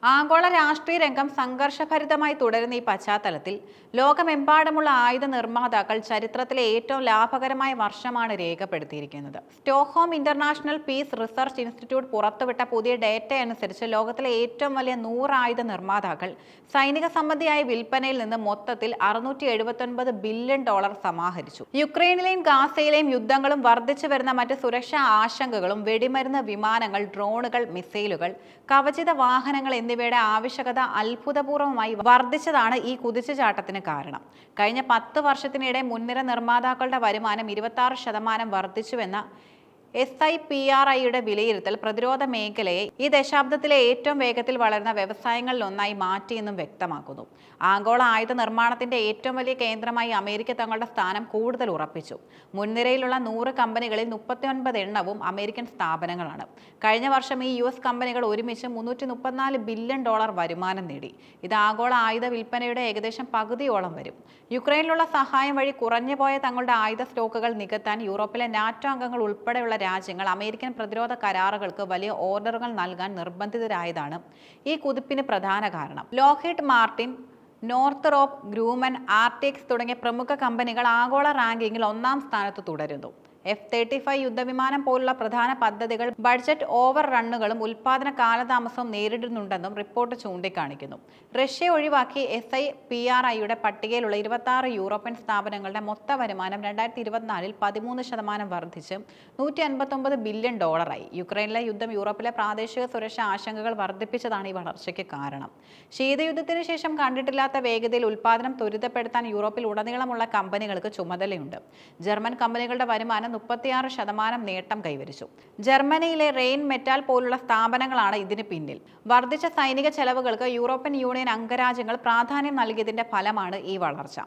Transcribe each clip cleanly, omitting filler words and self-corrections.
ആഗോള രാഷ്ട്രീയ രംഗം സംഘർഷഭരിതമായി തുടരുന്ന ഈ പശ്ചാത്തലത്തിൽ ലോകമെമ്പാടുമുള്ള ആയുധ നിർമ്മാതാക്കൾ ചരിത്രത്തിലെ ഏറ്റവും ലാഭകരമായ വർഷമാണ് രേഖപ്പെടുത്തിയിരിക്കുന്നത്. Stockholm International Peace Research Institute പുറത്തുവിട്ട പുതിയ ഡേറ്റ അനുസരിച്ച് ലോകത്തിലെ ഏറ്റവും വലിയ 100 ആയുധ നിർമ്മാതാക്കൾ സൈനിക സംബന്ധിയായ വിൽപ്പനയിൽ നിന്ന് മൊത്തത്തിൽ $679 ബില്യൺ സമാഹരിച്ചു. യുക്രൈനിലെയും ഗാസയിലെയും യുദ്ധങ്ങളും വർദ്ധിച്ചു വരുന്ന മറ്റ് സുരക്ഷാ ആശങ്കകളും വെടിമരുന്ന്, വിമാനങ്ങൾ, ഡ്രോണുകൾ, മിസൈലുകൾ, കവചിത വാഹനങ്ങൾ എന്നിവയുടെ ആവശ്യകത അത്ഭുതപൂർവ്വമായി വർദ്ധിച്ചതാണ് ഈ കുതിച്ചുചാട്ടത്തിന് കാരണം. കഴിഞ്ഞ 10 വർഷത്തിനിടെ മുൻനിര നിർമ്മാതാക്കളുടെ വരുമാനം 26% വർദ്ധിച്ചുവെന്ന SIPRIയുടെ വിലയിരുത്തൽ പ്രതിരോധ മേഖലയെ ഈ ദശാബ്ദത്തിലെ ഏറ്റവും വേഗത്തിൽ വളരുന്ന വ്യവസായങ്ങളിലൊന്നായി മാറ്റിയെന്നും വ്യക്തമാക്കുന്നു. ആഗോള ആയുധ നിർമ്മാണത്തിന്റെ ഏറ്റവും വലിയ കേന്ദ്രമായി അമേരിക്ക തങ്ങളുടെ സ്ഥാനം കൂടുതൽ ഉറപ്പിച്ചു. മുൻനിരയിലുള്ള 100 കമ്പനികളിൽ 39 എണ്ണവും അമേരിക്കൻ സ്ഥാപനങ്ങളാണ്. കഴിഞ്ഞ വർഷം ഈ US കമ്പനികൾ ഒരുമിച്ച് $334 ബില്യൺ വരുമാനം നേടി. ഇത് ആഗോള ആയുധ വിൽപ്പനയുടെ ഏകദേശം പകുതിയോളം വരും. യുക്രൈനിലുള്ള സഹായം വഴി കുറഞ്ഞുപോയ തങ്ങളുടെ ആയുധ സ്റ്റോക്കുകൾ നികത്താൻ യൂറോപ്പിലെ നാറ്റോ അംഗങ്ങൾ ഉൾപ്പെടെയുള്ള രാജ്യങ്ങൾ അമേരിക്കൻ പ്രതിരോധ കരാറുകൾക്ക് വലിയ ഓർഡറുകൾ നൽകാൻ നിർബന്ധിതരായതാണ് ഈ കുതിപ്പിന് പ്രധാന കാരണം. ലോക്ഹീഡ് മാർട്ടിൻ, നോർത്ത് ഗ്രൂമൻ, ആർട്ടിക്സ് തുടങ്ങിയ പ്രമുഖ കമ്പനികൾ ആഗോള റാങ്കിങ്ങിൽ 1-ാം സ്ഥാനത്ത് തുടരുന്നു. F-35 യുദ്ധവിമാനം പോലുള്ള പ്രധാന പദ്ധതികൾ ബഡ്ജറ്റ് ഓവർ റണ്ണുകളും ഉൽപാദന കാലതാമസവും നേരിടുന്നുണ്ടെന്നും റിപ്പോർട്ട് ചൂണ്ടിക്കാണിക്കുന്നു. റഷ്യ ഒഴിവാക്കി SIPRIയുടെ പട്ടികയിലുള്ള 26 യൂറോപ്യൻ സ്ഥാപനങ്ങളുടെ മൊത്ത വരുമാനം 2024-ൽ 13% വർദ്ധിച്ച് $159 ബില്യൺ ആയി. യുക്രൈനിലെ യുദ്ധം യൂറോപ്പിലെ പ്രാദേശിക സുരക്ഷാ ആശങ്കകൾ വർദ്ധിപ്പിച്ചതാണ് ഈ വളർച്ചയ്ക്ക് കാരണം. ശീതയുദ്ധത്തിന് ശേഷം കണ്ടിട്ടില്ലാത്ത വേഗതയിൽ ഉൽപാദനം ത്വരിതപ്പെടുത്താൻ യൂറോപ്പിൽ ഉടനീളമുള്ള കമ്പനികൾക്ക് ചുമതലയുണ്ട്. ജർമ്മൻ കമ്പനികളുടെ വരുമാനം 36% നേട്ടം കൈവരിച്ചു. ജർമ്മനിയിലെ റെയിൻ മെറ്റാൽ പോലുള്ള സ്ഥാപനങ്ങളാണ് ഇതിന് പിന്നിൽ. വർദ്ധിച്ച സൈനിക ചെലവുകൾക്ക് യൂറോപ്യൻ യൂണിയൻ അംഗരാജ്യങ്ങൾ പ്രാധാന്യം നൽകിയതിന്റെ ഫലമാണ് ഈ വളർച്ച.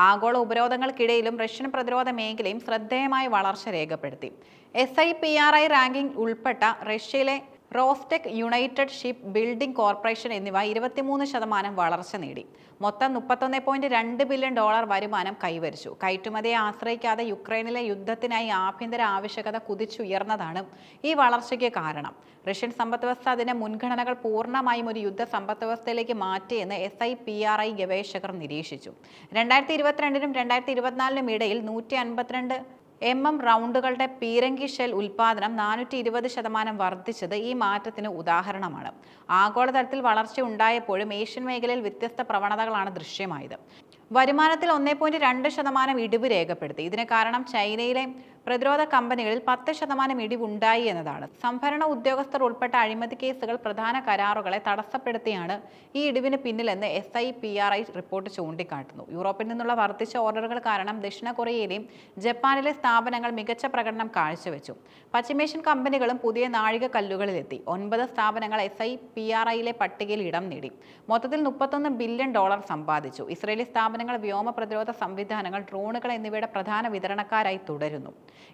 ആഗോള ഉപരോധങ്ങൾക്കിടയിലും റഷ്യൻ പ്രതിരോധ മേഖലയും ശ്രദ്ധേയമായ വളർച്ച രേഖപ്പെടുത്തി. SIPRI റാങ്കിംഗ് ഉൾപ്പെട്ട റഷ്യയിലെ റോസ്റ്റെക്, യുണൈറ്റഡ് ഷിപ്പ് ബിൽഡിംഗ് കോർപ്പറേഷൻ എന്നിവ 23% വളർച്ച നേടി. മൊത്തം $31.2 ബില്യൺ വരുമാനം കൈവരിച്ചു. കയറ്റുമതിയെ ആശ്രയിക്കാതെ യുക്രൈനിലെ യുദ്ധത്തിനായി ആഭ്യന്തര ആവശ്യകത കുതിച്ചുയർന്നതാണ് ഈ വളർച്ചയ്ക്ക് കാരണം. റഷ്യൻ സമ്പദ്വ്യവസ്ഥ അതിന്റെ മുൻഗണനകൾ പൂർണ്ണമായും ഒരു യുദ്ധ സമ്പദ്വ്യവസ്ഥയിലേക്ക് മാറ്റിയെന്ന് SIPRI ഗവേഷകർ നിരീക്ഷിച്ചു. 2022-നും 2024-നും ഇടയിൽ 152 റൗണ്ടുകളുടെ പീരങ്കി ഷെൽ ഉൽപാദനം 420% വർദ്ധിച്ചത് ഈ മാറ്റത്തിന് ഉദാഹരണമാണ്. ആഗോളതലത്തിൽ വളർച്ച ഉണ്ടായപ്പോഴും ഏഷ്യൻ മേഖലയിൽ വ്യത്യസ്ത പ്രവണതകളാണ് ദൃശ്യമായത്. വരുമാനത്തിൽ 1.2% ഇടിവ് രേഖപ്പെടുത്തി. ഇതിന് കാരണം ചൈനയിലെ പ്രതിരോധ കമ്പനികളിൽ 10% ഇടിവുണ്ടായി എന്നതാണ്. സംഭരണ ഉദ്യോഗസ്ഥർ ഉൾപ്പെട്ട അഴിമതി കേസുകൾ പ്രധാന കരാറുകളെ തടസ്സപ്പെടുത്തിയാണ് ഈ ഇടിവിന് പിന്നിലെന്ന് SIPRI റിപ്പോർട്ട് ചൂണ്ടിക്കാട്ടുന്നു. യൂറോപ്പിൽ നിന്നുള്ള വർദ്ധിച്ച ഓർഡറുകൾ കാരണം ദക്ഷിണ കൊറിയയിലെയും ജപ്പാനിലെ സ്ഥാപനങ്ങൾ മികച്ച പ്രകടനം കാഴ്ചവെച്ചു. പശ്ചിമേഷ്യൻ കമ്പനികളും പുതിയ നാഴികക്കല്ലുകളിലെത്തി. 9 സ്ഥാപനങ്ങൾ SIPRIയിലെ പട്ടികയിൽ ഇടം നേടി. മൊത്തത്തിൽ $31 ബില്യൺ സമ്പാദിച്ചു. ഇസ്രയേലി സ്ഥാപനങ്ങൾ വ്യോമ പ്രതിരോധ സംവിധാനങ്ങൾ, ഡ്രോണുകൾ എന്നിവയുടെ പ്രധാന വിതരണക്കാരായി തുടരുന്നു.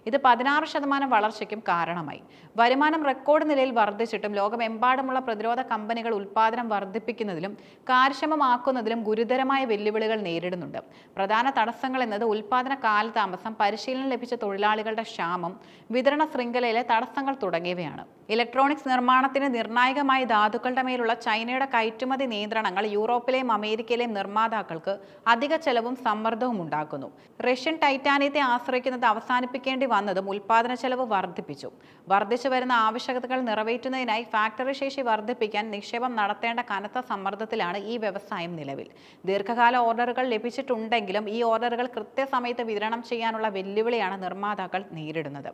ഇത് 16% വളർച്ചയ്ക്കും കാരണമായി. വരുമാനം റെക്കോർഡ് നിലയിൽ വർദ്ധിച്ചിട്ടും ലോകമെമ്പാടുമുള്ള പ്രതിരോധ കമ്പനികൾ ഉൽപാദനം വർദ്ധിപ്പിക്കുന്നതിലും കാര്യക്ഷമമാക്കുന്നതിലും ഗുരുതരമായ വെല്ലുവിളികൾ നേരിടുന്നുണ്ട്. പ്രധാന തടസ്സങ്ങൾ എന്നത് ഉൽപാദന കാലതാമസം, പരിശീലനം ലഭിച്ച തൊഴിലാളികളുടെ ക്ഷാമം, വിതരണ ശൃംഖലയിലെ തടസ്സങ്ങൾ തുടങ്ങിയവയാണ്. ഇലക്ട്രോണിക്സ് നിർമ്മാണത്തിന് നിർണായകമായ ധാതുക്കളുടെ മേലുള്ള ചൈനയുടെ കയറ്റുമതി നിയന്ത്രണങ്ങൾ യൂറോപ്പിലെയും അമേരിക്കയിലെയും നിർമ്മാതാക്കൾക്ക് അധിക ചെലവും സമ്മർദ്ദവും ഉണ്ടാക്കുന്നു. റഷ്യൻ ടൈറ്റാനിയത്തെ ആശ്രയിക്കുന്നത് അവസാനിപ്പിക്കേണ്ടി വന്നതും ഉൽപാദന ചെലവ് വർദ്ധിപ്പിച്ചു. വർദ്ധിച്ചു വരുന്ന ആവശ്യകതകൾ നിറവേറ്റുന്നതിനായി ഫാക്ടറി ശേഷി വർദ്ധിപ്പിക്കാൻ നിക്ഷേപം നടത്തേണ്ട കനത്ത സമ്മർദ്ദത്തിലാണ് ഈ വ്യവസായം നിലവിൽ. ദീർഘകാല ഓർഡറുകൾ ലഭിച്ചിട്ടുണ്ടെങ്കിലും ഈ ഓർഡറുകൾ കൃത്യസമയത്ത് വിതരണം ചെയ്യാനുള്ള വെല്ലുവിളിയാണ് നിർമ്മാതാക്കൾ നേരിടുന്നത്.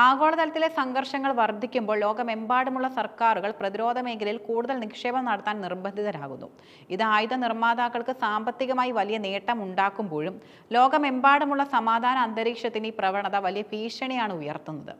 ആഗോളതലത്തിലെ സംഘർഷങ്ങൾ വർദ്ധിക്കുമ്പോൾ ലോകമെമ്പാടുമുള്ള സർക്കാരുകൾ പ്രതിരോധ മേഖലയിൽ കൂടുതൽ നിക്ഷേപം നടത്താൻ നിർബന്ധിതരാകുന്നു. ഇത് ആയുധ നിർമ്മാതാക്കൾക്ക് സാമ്പത്തികമായി വലിയ നേട്ടം ഉണ്ടാക്കുമ്പോഴും ലോകമെമ്പാടുമുള്ള സമാധാന അന്തരീക്ഷത്തിന് ഈ പ്രവണത വലിയ ഭീഷണിയാണ് ഉയർത്തുന്നത്.